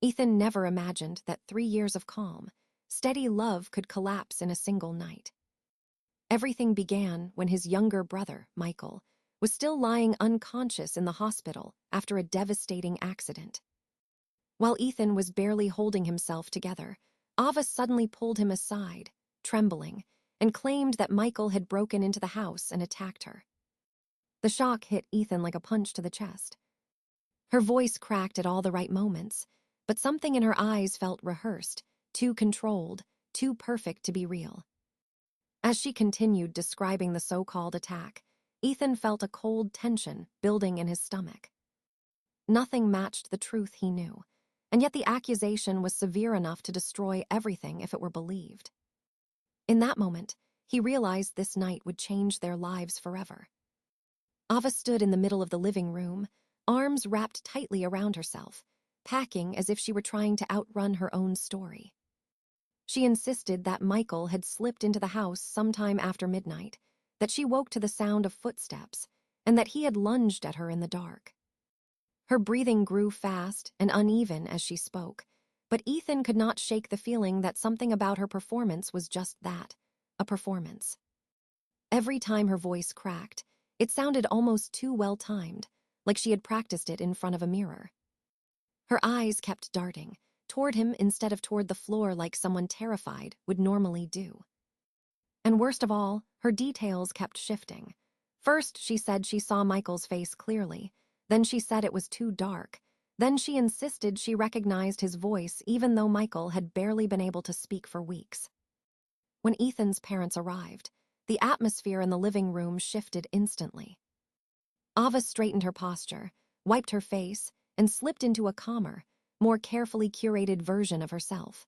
Ethan never imagined that 3 years of calm, steady love could collapse in a single night. Everything began when his younger brother, Michael, was still lying unconscious in the hospital after a devastating accident. While Ethan was barely holding himself together, Ava suddenly pulled him aside, trembling, and claimed that Michael had broken into the house and attacked her. The shock hit Ethan like a punch to the chest. Her voice cracked at all the right moments, but something in her eyes felt rehearsed, too controlled, too perfect to be real. As she continued describing the so-called attack, Ethan felt a cold tension building in his stomach. Nothing matched the truth he knew, and yet the accusation was severe enough to destroy everything if it were believed. In that moment, he realized this night would change their lives forever. Ava stood in the middle of the living room, arms wrapped tightly around herself, packing as if she were trying to outrun her own story. She insisted that Michael had slipped into the house sometime after midnight, that she woke to the sound of footsteps, and that he had lunged at her in the dark. Her breathing grew fast and uneven as she spoke, but Ethan could not shake the feeling that something about her performance was just that, a performance. Every time her voice cracked, it sounded almost too well-timed, like she had practiced it in front of a mirror. Her eyes kept darting, toward him instead of toward the floor like someone terrified would normally do. And worst of all, her details kept shifting. First, she said she saw Michael's face clearly. Then she said it was too dark. Then she insisted she recognized his voice even though Michael had barely been able to speak for weeks. When Ethan's parents arrived, the atmosphere in the living room shifted instantly. Ava straightened her posture, wiped her face, and slipped into a calmer, more carefully curated version of herself.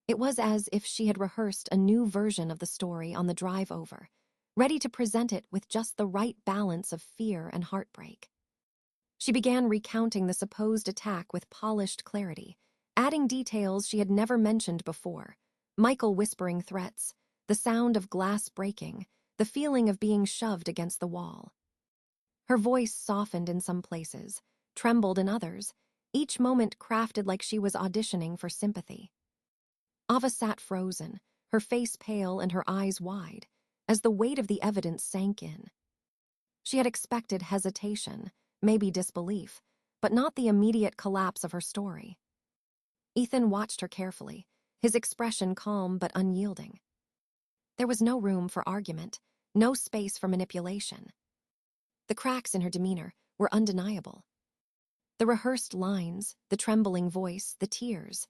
It was as if she had rehearsed a new version of the story on the drive over, ready to present it with just the right balance of fear and heartbreak. She began recounting the supposed attack with polished clarity, adding details she had never mentioned before: Michael whispering threats, the sound of glass breaking, the feeling of being shoved against the wall. Her voice softened in some places, trembled in others, each moment crafted like she was auditioning for sympathy. Ava sat frozen, her face pale and her eyes wide, as the weight of the evidence sank in. She had expected hesitation, maybe disbelief, but not the immediate collapse of her story. Ethan watched her carefully, his expression calm but unyielding. There was no room for argument, no space for manipulation. The cracks in her demeanor were undeniable. The rehearsed lines, the trembling voice, the tears,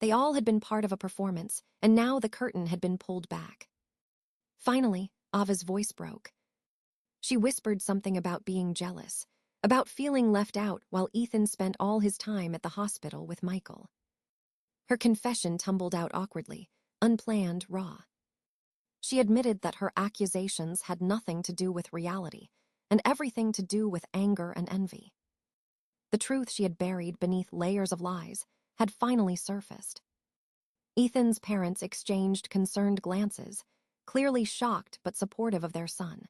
they all had been part of a performance, and now the curtain had been pulled back. Finally, Ava's voice broke. She whispered something about being jealous, about feeling left out while Ethan spent all his time at the hospital with Michael. Her confession tumbled out awkwardly, unplanned, raw. She admitted that her accusations had nothing to do with reality, and everything to do with anger and envy. The truth she had buried beneath layers of lies had finally surfaced. Ethan's parents exchanged concerned glances, clearly shocked but supportive of their son.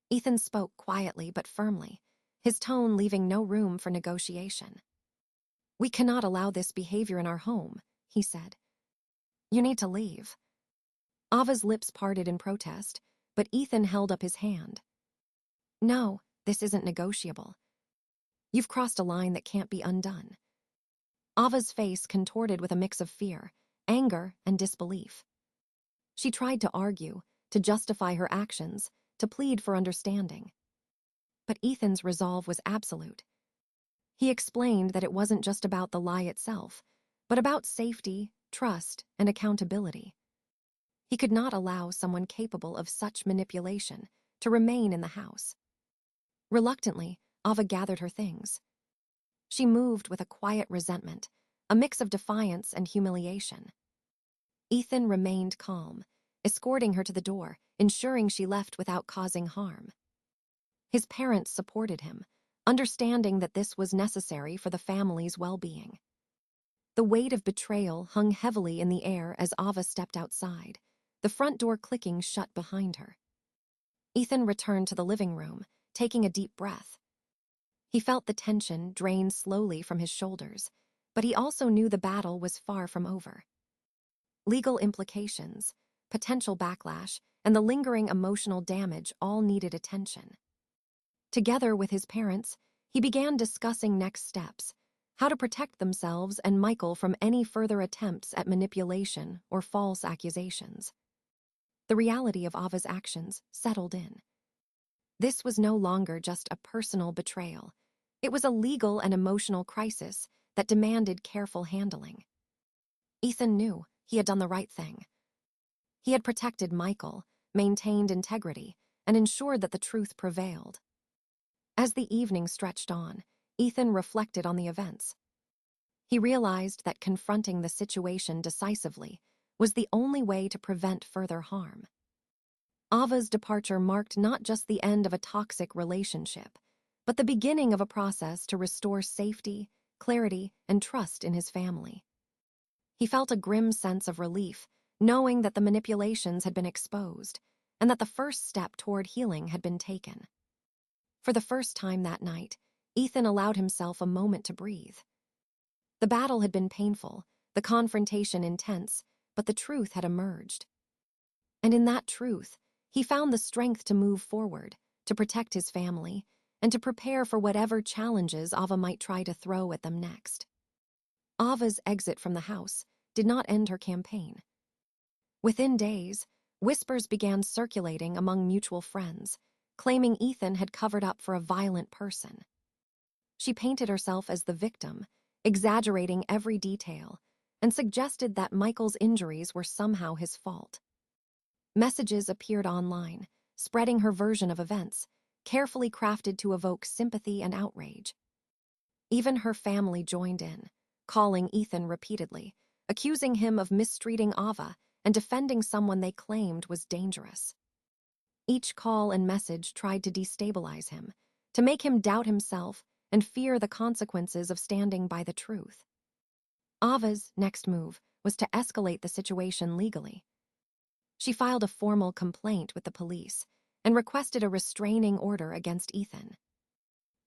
Ethan spoke quietly but firmly, his tone leaving no room for negotiation. "We cannot allow this behavior in our home," he said. "You need to leave." Ava's lips parted in protest, but Ethan held up his hand. "No, this isn't negotiable. You've crossed a line that can't be undone." Ava's face contorted with a mix of fear, anger, and disbelief. She tried to argue, to justify her actions, to plead for understanding. But Ethan's resolve was absolute. He explained that it wasn't just about the lie itself, but about safety, trust, and accountability. He could not allow someone capable of such manipulation to remain in the house. Reluctantly, Ava gathered her things. She moved with a quiet resentment, a mix of defiance and humiliation. Ethan remained calm, escorting her to the door, ensuring she left without causing harm. His parents supported him, understanding that this was necessary for the family's well-being. The weight of betrayal hung heavily in the air as Ava stepped outside, the front door clicking shut behind her. Ethan returned to the living room, taking a deep breath. He felt the tension drain slowly from his shoulders, But he also knew the battle was far from over. Legal implications, potential backlash, and the lingering emotional damage all needed attention. Together with his parents, he began discussing next steps, how to protect themselves and Michael from any further attempts at manipulation or false accusations. The reality of Ava's actions settled in. This was no longer just a personal betrayal. It was a legal and emotional crisis that demanded careful handling. Ethan knew he had done the right thing. He had protected Michael, maintained integrity, and ensured that the truth prevailed. As the evening stretched on, Ethan reflected on the events. He realized that confronting the situation decisively was the only way to prevent further harm. Ava's departure marked not just the end of a toxic relationship, but the beginning of a process to restore safety, clarity, and trust in his family. He felt a grim sense of relief, knowing that the manipulations had been exposed and that the first step toward healing had been taken. For the first time that night, Ethan allowed himself a moment to breathe. The battle had been painful, the confrontation intense, but the truth had emerged. And in that truth, he found the strength to move forward, to protect his family, and to prepare for whatever challenges Ava might try to throw at them next. Ava's exit from the house did not end her campaign. Within days, whispers began circulating among mutual friends, claiming Ethan had covered up for a violent person. She painted herself as the victim, exaggerating every detail, and suggested that Michael's injuries were somehow his fault. Messages appeared online, spreading her version of events, carefully crafted to evoke sympathy and outrage. Even her family joined in, calling Ethan repeatedly, accusing him of mistreating Ava and defending someone they claimed was dangerous. Each call and message tried to destabilize him, to make him doubt himself and fear the consequences of standing by the truth. Ava's next move was to escalate the situation legally. She filed a formal complaint with the police and requested a restraining order against Ethan.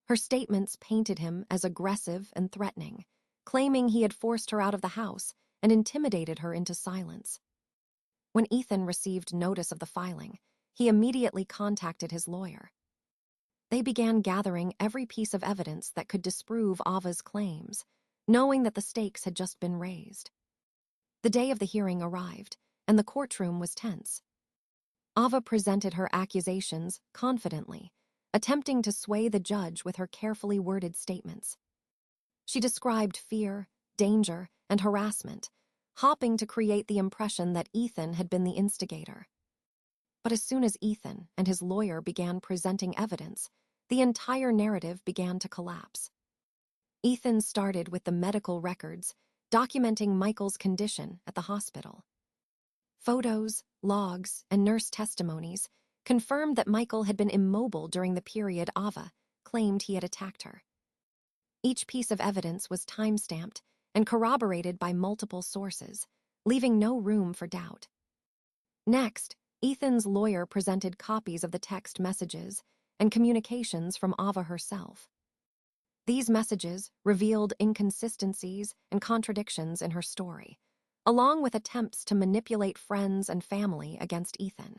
Her statements painted him as aggressive and threatening, claiming he had forced her out of the house and intimidated her into silence. When Ethan received notice of the filing, he immediately contacted his lawyer. They began gathering every piece of evidence that could disprove Ava's claims, knowing that the stakes had just been raised. The day of the hearing arrived, and the courtroom was tense. Ava presented her accusations confidently, attempting to sway the judge with her carefully worded statements. She described fear, danger, and harassment, hoping to create the impression that Ethan had been the instigator. But as soon as Ethan and his lawyer began presenting evidence, the entire narrative began to collapse. Ethan started with the medical records, documenting Michael's condition at the hospital. Photos, logs, and nurse testimonies confirmed that Michael had been immobile during the period Ava claimed he had attacked her. Each piece of evidence was time-stamped and corroborated by multiple sources, leaving no room for doubt. Next, Ethan's lawyer presented copies of the text messages and communications from Ava herself. These messages revealed inconsistencies and contradictions in her story, along with attempts to manipulate friends and family against Ethan.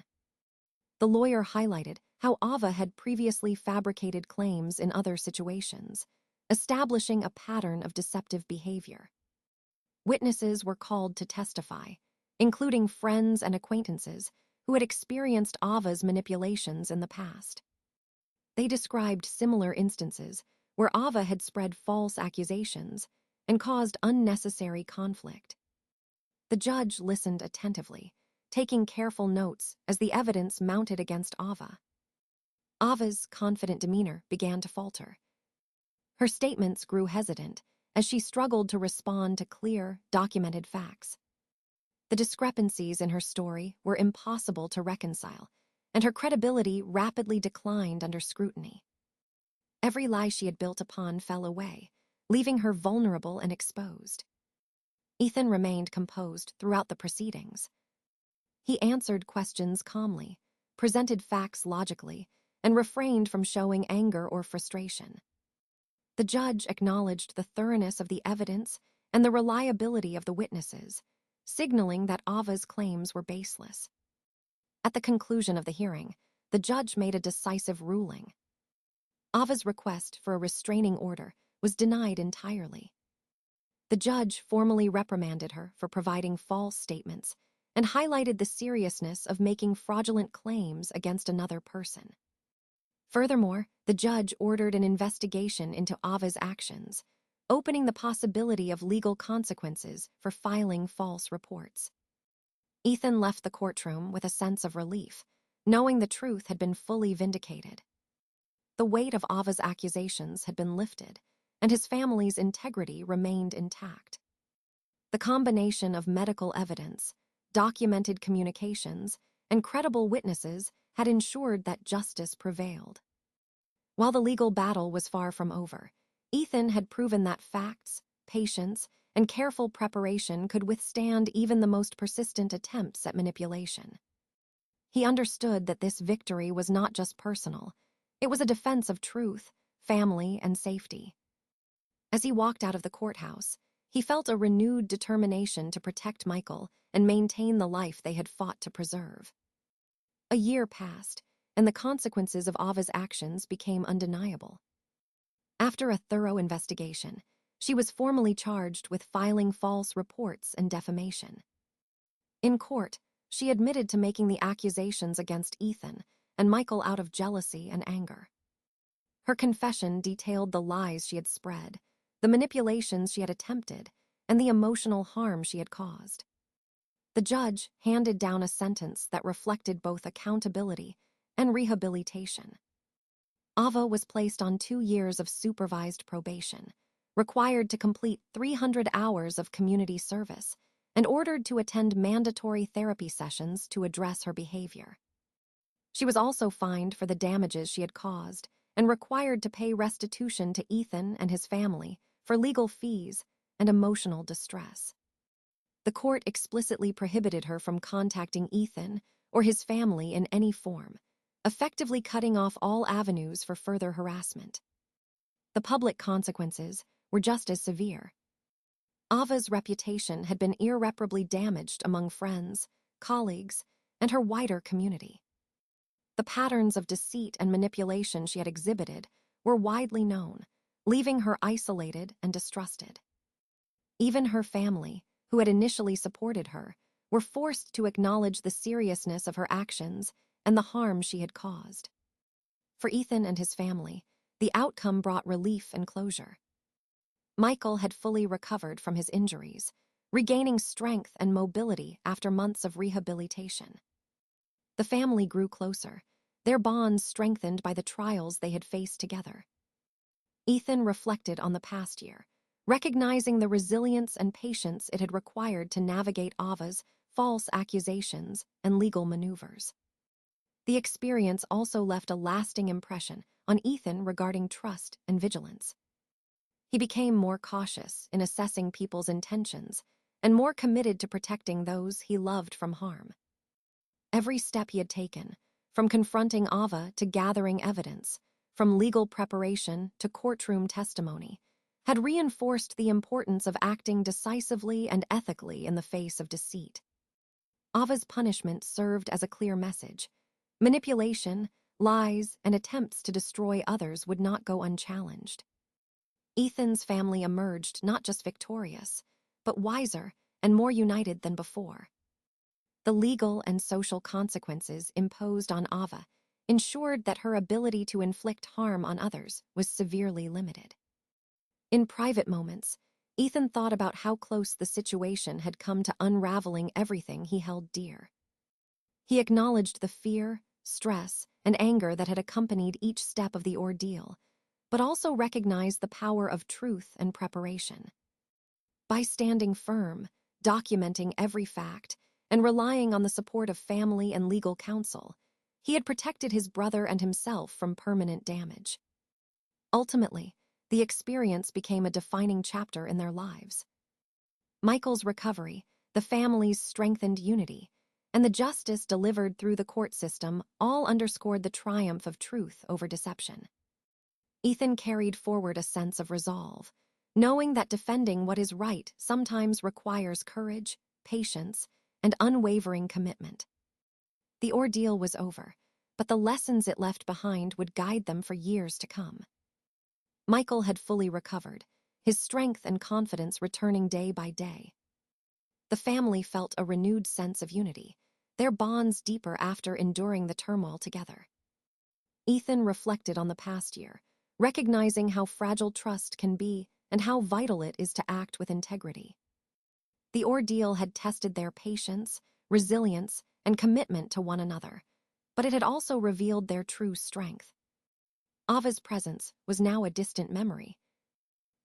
The lawyer highlighted how Ava had previously fabricated claims in other situations, establishing a pattern of deceptive behavior. Witnesses were called to testify, including friends and acquaintances who had experienced Ava's manipulations in the past. They described similar instances where Ava had spread false accusations and caused unnecessary conflict. The judge listened attentively, taking careful notes as the evidence mounted against Ava. Ava's confident demeanor began to falter. Her statements grew hesitant as she struggled to respond to clear, documented facts. The discrepancies in her story were impossible to reconcile, and her credibility rapidly declined under scrutiny. Every lie she had built upon fell away, leaving her vulnerable and exposed. Ethan remained composed throughout the proceedings. He answered questions calmly, presented facts logically, and refrained from showing anger or frustration. The judge acknowledged the thoroughness of the evidence and the reliability of the witnesses, signaling that Ava's claims were baseless. At the conclusion of the hearing, the judge made a decisive ruling. Ava's request for a restraining order was denied entirely. The judge formally reprimanded her for providing false statements and highlighted the seriousness of making fraudulent claims against another person. Furthermore, the judge ordered an investigation into Ava's actions, opening the possibility of legal consequences for filing false reports. Ethan left the courtroom with a sense of relief, knowing the truth had been fully vindicated. The weight of Ava's accusations had been lifted, and his family's integrity remained intact. The combination of medical evidence, documented communications, and credible witnesses had ensured that justice prevailed. While the legal battle was far from over, Ethan had proven that facts, patience, and careful preparation could withstand even the most persistent attempts at manipulation. He understood that this victory was not just personal. It was a defense of truth, family, and safety. As he walked out of the courthouse, he felt a renewed determination to protect Michael and maintain the life they had fought to preserve. A year passed, and the consequences of Ava's actions became undeniable. After a thorough investigation, she was formally charged with filing false reports and defamation. In court, she admitted to making the accusations against Ethan and Michael out of jealousy and anger. Her confession detailed the lies she had spread, the manipulations she had attempted, and the emotional harm she had caused. The judge handed down a sentence that reflected both accountability and rehabilitation. Ava was placed on 2 years of supervised probation, required to complete 300 hours of community service, and ordered to attend mandatory therapy sessions to address her behavior. She was also fined for the damages she had caused and required to pay restitution to Ethan and his family for legal fees and emotional distress. The court explicitly prohibited her from contacting Ethan or his family in any form, effectively cutting off all avenues for further harassment. The public consequences were just as severe. Ava's reputation had been irreparably damaged among friends, colleagues, and her wider community. The patterns of deceit and manipulation she had exhibited were widely known, leaving her isolated and distrusted. Even her family, who had initially supported her, were forced to acknowledge the seriousness of her actions and the harm she had caused. For Ethan and his family, the outcome brought relief and closure. Michael had fully recovered from his injuries, regaining strength and mobility after months of rehabilitation. The family grew closer, their bonds strengthened by the trials they had faced together. Ethan reflected on the past year, recognizing the resilience and patience it had required to navigate Ava's false accusations and legal maneuvers. The experience also left a lasting impression on Ethan regarding trust and vigilance. He became more cautious in assessing people's intentions and more committed to protecting those he loved from harm. Every step he had taken, from confronting Ava to gathering evidence, from legal preparation to courtroom testimony, had reinforced the importance of acting decisively and ethically in the face of deceit. Ava's punishment served as a clear message. Manipulation, lies, and attempts to destroy others would not go unchallenged. Ethan's family emerged not just victorious, but wiser and more united than before. The legal and social consequences imposed on Ava ensured that her ability to inflict harm on others was severely limited. In private moments, Ethan thought about how close the situation had come to unraveling everything he held dear. He acknowledged the fear, stress, and anger that had accompanied each step of the ordeal, but also recognized the power of truth and preparation. By standing firm, documenting every fact, and relying on the support of family and legal counsel, he had protected his brother and himself from permanent damage. Ultimately, the experience became a defining chapter in their lives. Michael's recovery, the family's strengthened unity, and the justice delivered through the court system all underscored the triumph of truth over deception. Ethan carried forward a sense of resolve, knowing that defending what is right sometimes requires courage, patience, and unwavering commitment. The ordeal was over, but the lessons it left behind would guide them for years to come. Michael had fully recovered, his strength and confidence returning day by day. The family felt a renewed sense of unity, their bonds deeper after enduring the turmoil together. Ethan reflected on the past year, recognizing how fragile trust can be and how vital it is to act with integrity. The ordeal had tested their patience, resilience, and commitment to one another, but it had also revealed their true strength. Ava's presence was now a distant memory,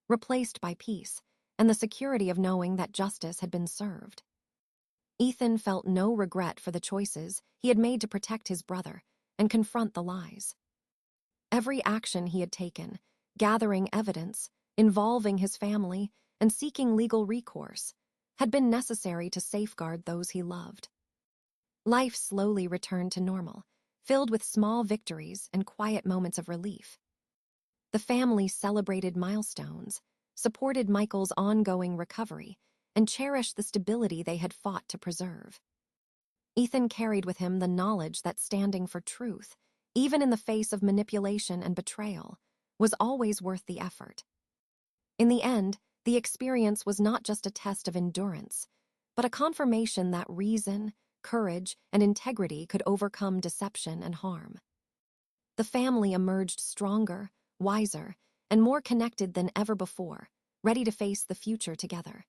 replaced by peace and the security of knowing that justice had been served. Ethan felt no regret for the choices he had made to protect his brother and confront the lies. Every action he had taken, gathering evidence, involving his family, and seeking legal recourse, had been necessary to safeguard those he loved. Life slowly returned to normal, filled with small victories and quiet moments of relief. The family celebrated milestones, supported Michael's ongoing recovery, and cherished the stability they had fought to preserve. Ethan carried with him the knowledge that standing for truth, even in the face of manipulation and betrayal, was always worth the effort. In the end, the experience was not just a test of endurance, but a confirmation that reason, courage, and integrity could overcome deception and harm. The family emerged stronger, wiser, and more connected than ever before, ready to face the future together.